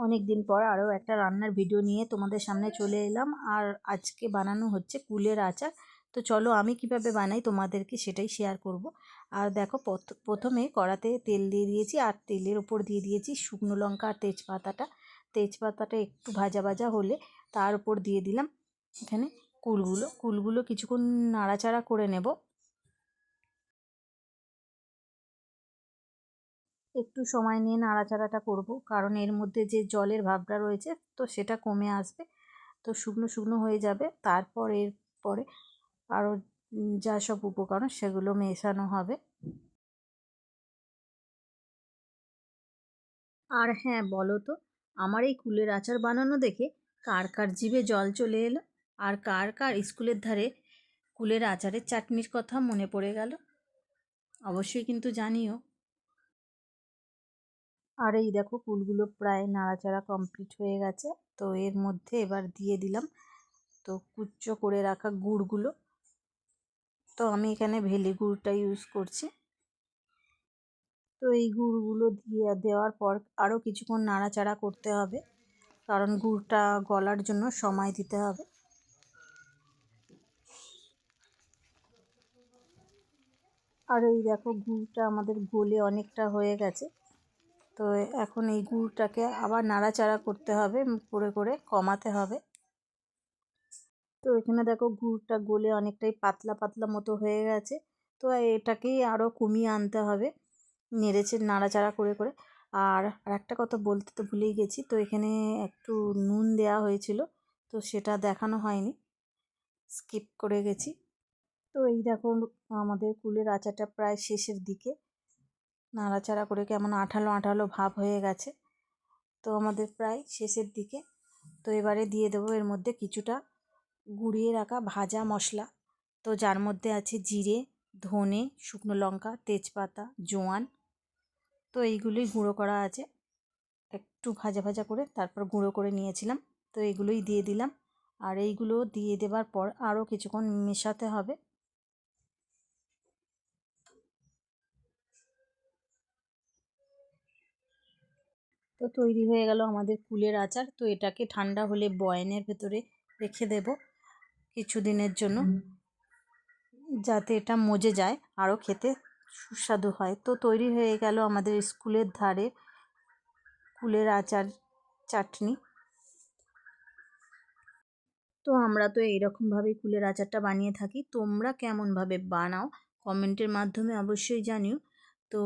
অনেক দিন পর আরও একটা রান্নার ভিডিও নিয়ে তোমাদের সামনে চলে এলাম। আর আজকে বানানো হচ্ছে কুলের আচার। তো চলো আমি কিভাবে বানাই তোমাদেরকে সেটাই শেয়ার করব। আর দেখো প্রথমে কড়াতে তেল দিয়ে দিয়েছি, আর তেলের ওপর দিয়ে দিয়েছি শুকনো লঙ্কা আর তেজপাতাটা একটু ভাজা ভাজা হলে তার উপর দিয়ে দিলাম এখানে কুলগুলো কিছুক্ষণ নাড়াচাড়া করে নেব। একটু সময় নিয়ে নাড়াচাড়াটা করব, কারণ এর মধ্যে যে জলের ভাবটা রয়েছে তো সেটা কমে আসবে, তো শুকনো শুকনো হয়ে যাবে। তারপর এরপরে আরও যা সব উপকরণ সেগুলো মেশানো হবে। আর হ্যাঁ, বলো তো, আমার এই কুলের আচার বানানো দেখে কার কার জিভে জল চলে এলো, আর কার কার স্কুলের ধারে কুলের আচারের চাটনির কথা মনে পড়ে গেল, অবশ্যই কিন্তু জানিও। আর এই দেখো কুলগুলো প্রায় নাড়াচাড়া কমপ্লিট হয়ে গেছে। তো এর মধ্যে এবার দিয়ে দিলাম তো কুচো করে রাখা গুড়গুলো। তো আমি এখানে ভেলি গুড়টা ইউজ করছি। তো এই গুড়গুলো দেওয়ার পর আরও কিছুক্ষণ নাড়াচাড়া করতে হবে, কারণ গুড়টা গলার জন্য সময় দিতে হবে। আর এই দেখো গুড়টা আমাদের গলে অনেকটা হয়ে গেছে। তো এখন এই গুড়টাকে আবার নাড়াচাড়া করতে হবে, করে কমাতে হবে। তো এখানে দেখো গুড়টা গলে অনেকটাই পাতলা পাতলা মতো হয়ে গেছে। তো এটাকেই আরও কমিয়ে আনতে হবে নাড়াচাড়া করে। আর একটা কথা বলতে তো ভুলেই গেছি, তো এখানে একটু নুন দেওয়া হয়েছিল, তো সেটা দেখানো হয়নি, স্কিপ করে গেছি। তো এই দেখো আমাদের কুলের আচারটা প্রায় শেষের দিকে, নাড়াচাড়া করে কেমন আঠালো আঠালো ভাব হয়ে গেছে। তো আমাদের প্রায় শেষের দিকে। তো এবারে দিয়ে দেবো এর মধ্যে কিছুটা গুঁড়িয়ে রাখা ভাজা মশলা, তো যার মধ্যে আছে জিরে, ধনে, শুকনো লঙ্কা, তেজপাতা, জোয়ান। তো এইগুলোই গুঁড়ো করা আছে, একটু ভাজা ভাজা করে তারপর গুঁড়ো করে নিয়েছিলাম। তো এগুলোই দিয়ে দিলাম। আর এইগুলো দিয়ে দেওয়ার পর আরও কিছুক্ষণ মেশাতে হবে। তো তৈরি হয়ে গেল আমাদের কুলের আচার। তো এটাকে ঠান্ডা হলে বয়ামের ভেতরে রেখে দেব কিছুদিনের জন্য, যাতে এটা মজে যায়, আরও খেতে সুস্বাদু হয়। তো তৈরি হয়ে গেল আমাদের স্কুলের ধারে কুলের আচার চাটনি। তো আমরা তো এইরকমভাবেই কুলের আচারটা বানিয়ে থাকি। তোমরা কেমনভাবে বানাও কমেন্টের মাধ্যমে অবশ্যই জানিও। তো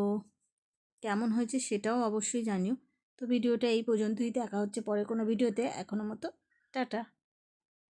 কেমন হয়েছে সেটাও অবশ্যই জানিও। তো ভিডিওটা এই পর্যন্তই, দেখা হচ্ছে পরে কোনো ভিডিওতে। এখনো মতো টাটা।